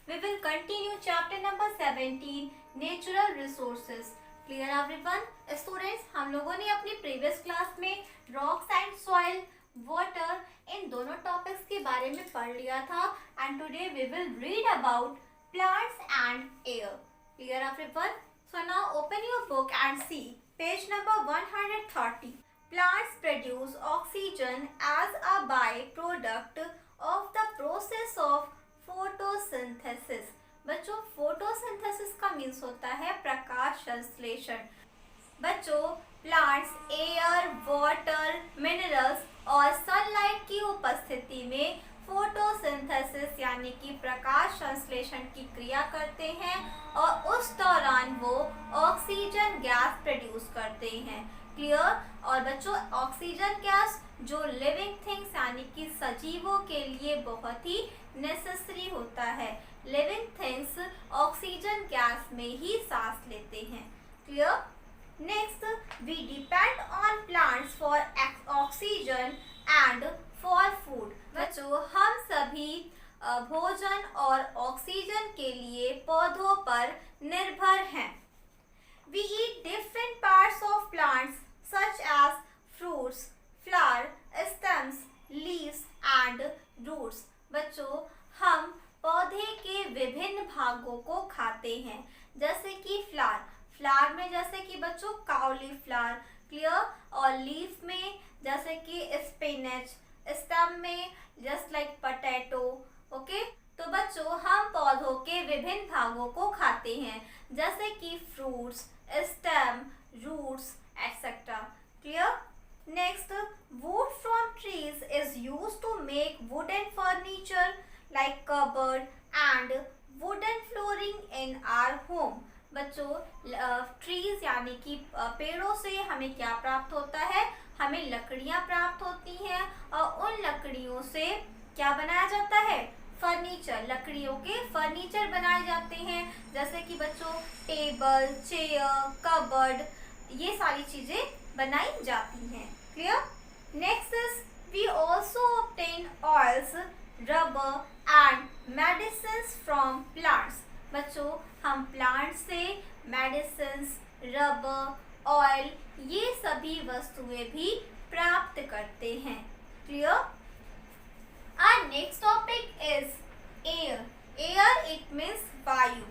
we will continue chapter number 17 natural resources. Clear everyone? Students, हम लोगों ने अपनी previous class में rocks and soil, water इन दोनों topics के बारे में पढ़ लिया था and today we will read about plants and air. Clear everyone? So now open your book and see page number 130. Plants produce oxygen as a byproduct of the process of photosynthesis. बच्चों photosynthesis का means होता है प्रकाश संश्लेषण. बच्चों plants air, water, minerals और sunlight की उपस्थिति में फोटोसिंथेसिस यानी कि प्रकाश संश्लेषण की क्रिया करते हैं और उस दौरान वो ऑक्सीजन गैस प्रोड्यूस करते हैं. क्लियर? और बच्चों ऑक्सीजन गैस जो लिविंग थिंग्स यानी कि सजीवों के लिए बहुत ही नेसेसरी होता है. लिविंग थिंग्स ऑक्सीजन गैस में ही सांस लेते हैं. Clear? Next, we depend on plants for oxygen and for food. बच्चों हम सभी भोजन और ऑक्सीजन के लिए पौधों पर निर्भर हैं. We eat different parts of plants such as fruits, flower, stems, leaves and roots. बच्चों हम पौधे के विभिन्न भागों को खाते हैं जैसे कि फ्लावर में जैसे कि बच्चों काउली फ्लावर. क्लियर? और लीफ में जैसे कि स्पिनच, स्टेम में जस्ट लाइक पोटैटो. ओके, तो बच्चों हम पौधों के विभिन्न भागों को खाते हैं जैसे कि fruits, stem, roots etcetera. Clear? Next, wood from trees is used to make wooden furniture like cupboard and wooden flooring in our home. बच्चों ट्रीज यानी कि पेड़ों से हमें क्या प्राप्त होता है? हमें लकड़ियां प्राप्त होती हैं और उन लकड़ियों से क्या बनाया जाता है? फर्नीचर. लकड़ियों के फर्नीचर बनाए जाते हैं जैसे कि बच्चों टेबल, चेयर, कबर्ड, ये सारी चीजें बनाई जाती हैं. Clear? Next is we also obtain oils, rubber and medicines from plants. बच्चों हम प्लांट से मेडिसिन्स, रबर, ऑयल ये सभी वस्तुएं भी प्राप्त करते हैं. Clear? Our next topic is air. Air it means वायु.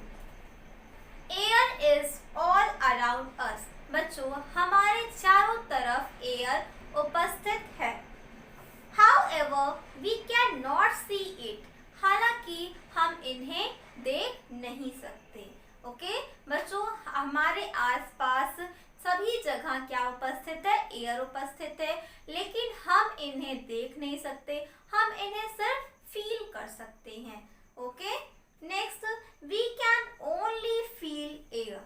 Air is all around us. बच्चों हमारे चारों तरफ एयर उपस्थित है. However, we cannot see it. हालांकि हम इन्हें देख नहीं सकते. ओके बच्चों हमारे आसपास सभी जगह क्या उपस्थित है? एयर उपस्थित है, लेकिन हम इन्हें देख नहीं सकते. हम इन्हें सिर्फ फील कर सकते हैं. Okay next, we can only feel air.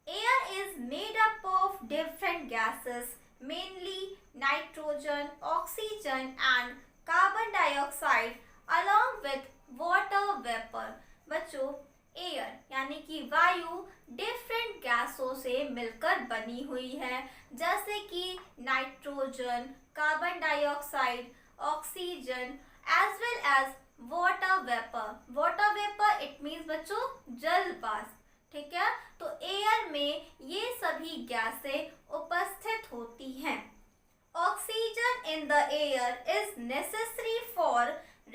Air is made up of different gases, mainly nitrogen, oxygen and carbon dioxide along with water vapour. बच्चों एयर यानी कि वायु डिफरेंट गैसों से मिलकर बनी हुई है जैसे कि nitrogen, carbon dioxide, oxygen as well as water vapour. Water vapour it means बच्चों जल वाष्प. ठीक है, तो एयर में ये सभी गैसें उपस्थित होती हैं. Oxygen in the air is necessary for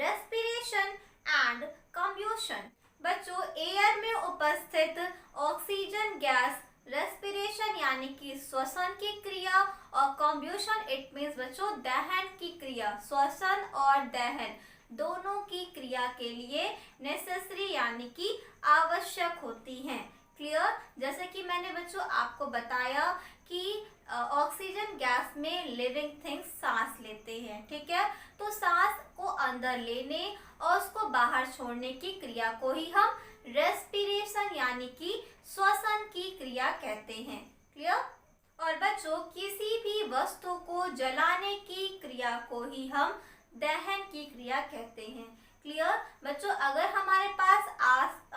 respiration and combustion. बच्चों एयर में उपस्थित ऑक्सीजन गैस रेस्पिरेशन यानी कि श्वसन की क्रिया और कंब्यूशन इट मीन्स बच्चों दहन की क्रिया. श्वसन और दहन दोनों की क्रिया के लिए नेसेसरी यानी कि आवश्यक होती हैं. क्लियर? जैसे कि मैंने बच्चों आपको बताया कि ऑक्सीजन गैस में लिविंग थिंग्स सांस लेते हैं. ठीक है, तो सांस को अंदर लेने और उसको बाहर छोड़ने की क्रिया को ही हम रेस्पिरेशन यानी कि श्वसन की क्रिया कहते हैं. क्लियर? और बच्चों किसी भी वस्तु को जलाने की क्रिया को ही हम दहन की क्रिया कहते हैं. क्लियर? बच्चों अगर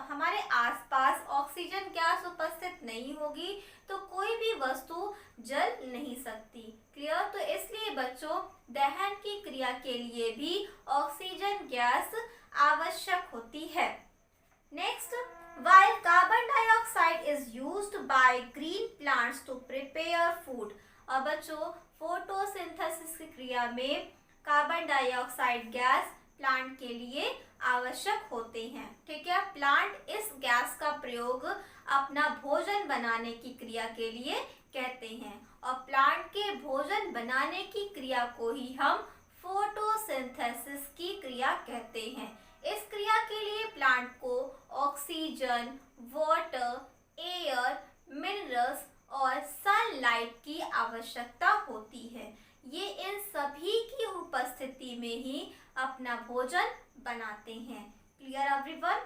हमारे आसपास ऑक्सीजन गैस उपस्थित नहीं होगी तो कोई भी वस्तु जल नहीं सकती. क्लियर? तो इसलिए बच्चों दहन की क्रिया के लिए भी ऑक्सीजन गैस आवश्यक होती है. और बच्चों फोटोसिंथेसिस की क्रिया में कार्बन डाइऑक्साइड गैस प्लांट के लिए आवश्यक होते हैं। ठीक है, प्लांट इस गैस का प्रयोग अपना भोजन बनाने की क्रिया के लिए कहते हैं और प्लांट के भोजन बनाने की क्रिया को ही हम फोटोसिंथेसिस की क्रिया कहते हैं। इस क्रिया के लिए प्लांट को ऑक्सीजन, वाटर, एयर, मिनरल्स और सनलाइट की आवश्यकता होती है। ये इन सभी की उपस्थिति में ही अपना भोजन बनाते हैं। Clear everyone?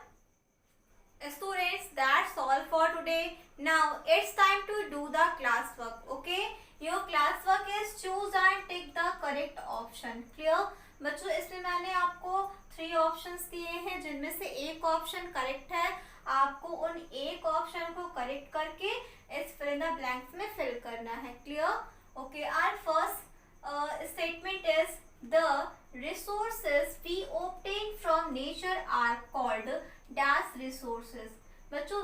Students, that's all for today. Now it's time to do the class work. Okay, your class work is choose and take the correct option. Clear? बच्चों, इसमें मैंने आपको 3 ऑप्शंस दिए हैं जिनमें से एक ऑप्शन करेक्ट है। आपको उन एक ऑप्शन को करेक्ट करके इस फिल इन द ब्लैंक्स में फिल करना है। Clear? Okay, our first statement is the resources we obtain from nature are called dash resources. बच्चों,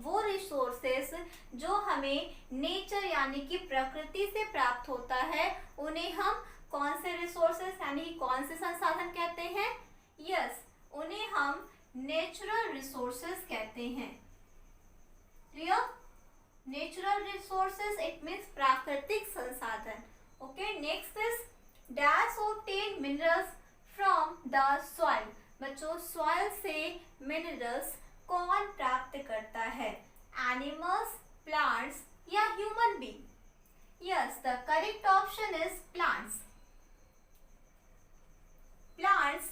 वो रिसोर्सेस जो हमें नेचर यानी कि प्रकृति से प्राप्त होता है उन्हें हम कौन से रिसोर्सेस यानी कौन से संसाधन कहते हैं? यस, उन्हें हम नेचुरल रिसोर्सेस कहते हैं। Clear? Natural resources it means प्राकृतिक संसाधन। Okay, next is dash obtain minerals from the soil. बच्चों, सॉइल से मिनरल्स कौन प्राप्त करता है? एनिमल्स, प्लांट्स या human being? Yes, the correct option is plants. Plants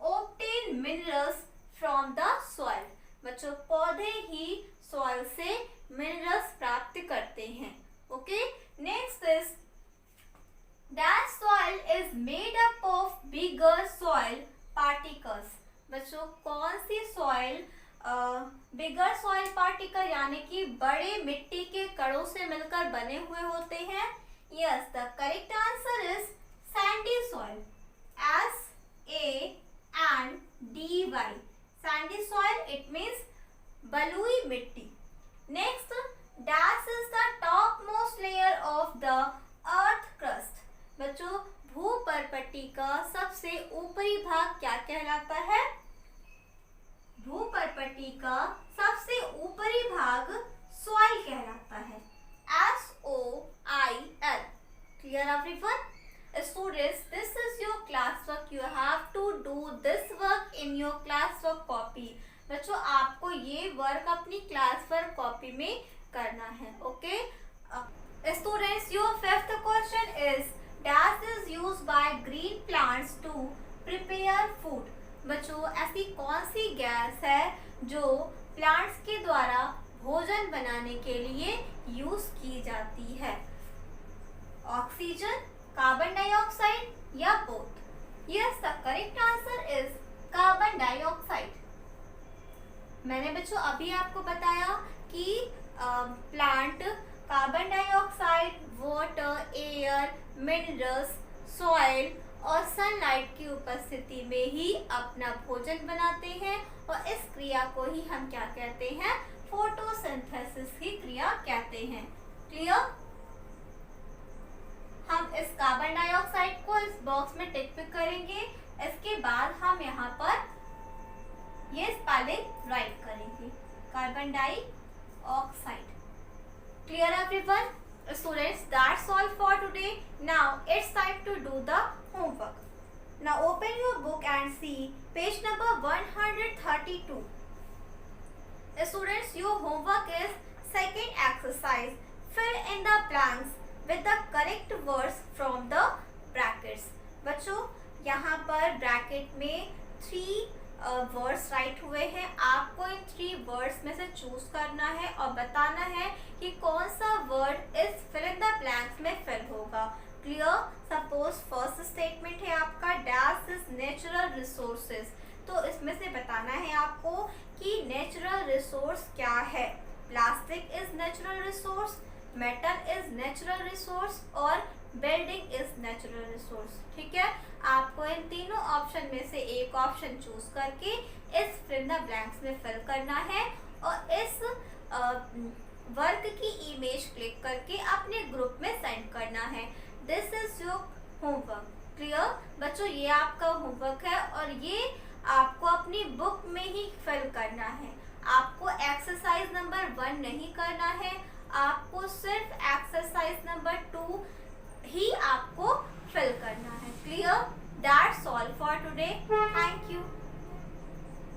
obtain minerals from the soil. बच्चों, पौधे ही सॉइल से मिनरल्स प्राप्त करते हैं। Okay, next is that soil is made up of bigger soil particles. बच्चों, कौन सी सॉइल बिगर soil particle यानी कि बड़े मिट्टी के कणों से मिलकर बने हुए होते हैं? Yes, the correct answer is Sandy soil. SANDY, Sandy soil it means बलुई मिट्टी। Next, dash is the top most layer of the earth crust. बच्चों, भूपर्पट्टी का सबसे ऊपरी भाग क्या कहलाता है? भूपर्पट्टी का सबसे ऊपरी भाग सॉइल कहलाता है। SOIL। Clear everyone? Students, this is your class work. You have to do this work in your class work copy. बच्चों, आपको ये वर्क अपनी क्लास वर्क कॉपी में करना है। Okay, Students, your fifth question is dash is used by green plants to prepare food. बच्चों, ऐसी कौन सी गैस है जो प्लांट्स के द्वारा भोजन बनाने के लिए यूज की जाती है? ऑक्सीजन, कार्बन डाइऑक्साइड या both? Yes, the correct answer is carbon dioxide. मैंने बच्चों अभी आपको बताया कि plant carbon dioxide, water, air, minerals, soil और सनलाइट की उपस्थिति में ही अपना भोजन बनाते हैं और इस क्रिया को ही हम क्या कहते हैं? फोटोसिंथेसिस की क्रिया कहते हैं। क्लियर? हम इस कार्बन डाइऑक्साइड को इस बॉक्स में टिक पिक करेंगे। इसके बाद हम यहाँ पर ये स्पेलिंग राइट करेंगे, carbon dioxide. Clear everyone? Students, that's all for today. Now it's time to do the homework. Now open your book and see page number 132. Students, your homework is second exercise. Fill in the blanks with the correct words from the brackets. बच्चों, यहाँ पर bracket में 3 words right हुए हैं। आपको इन 3 words में से choose करना है और बताना है कि कौन सा वर्ड इस फिल इन द ब्लैंक्स में फिल होगा। क्लियर? सपोज फर्स्ट स्टेटमेंट है आपका डैश इज नेचुरल रिसोर्सेज, तो इसमें से बताना है आपको कि नेचुरल रिसोर्स क्या है। Plastic is natural resource, metal is natural resource और बिल्डिंग इज नेचुरल रिसोर्स। ठीक है, आपको इन तीनों ऑप्शन में से एक ऑप्शन चूज करके इस फिल इन द ब्लैंक्स में फिल करना है और इस वर्क की इमेज क्लिक करके अपने ग्रुप में सेंड करना करना है। This is your homework. Clear बच्चों, ये आपका होमवर्क है और ये आपको अपनी बुक में ही फिल करना है। आपको एक्सरसाइज नंबर 1 नहीं करना है, आपको सिर्फ एक्सरसाइज नंबर 2 ही आपको फिल करना है। Clear? That's all for today. Thank you.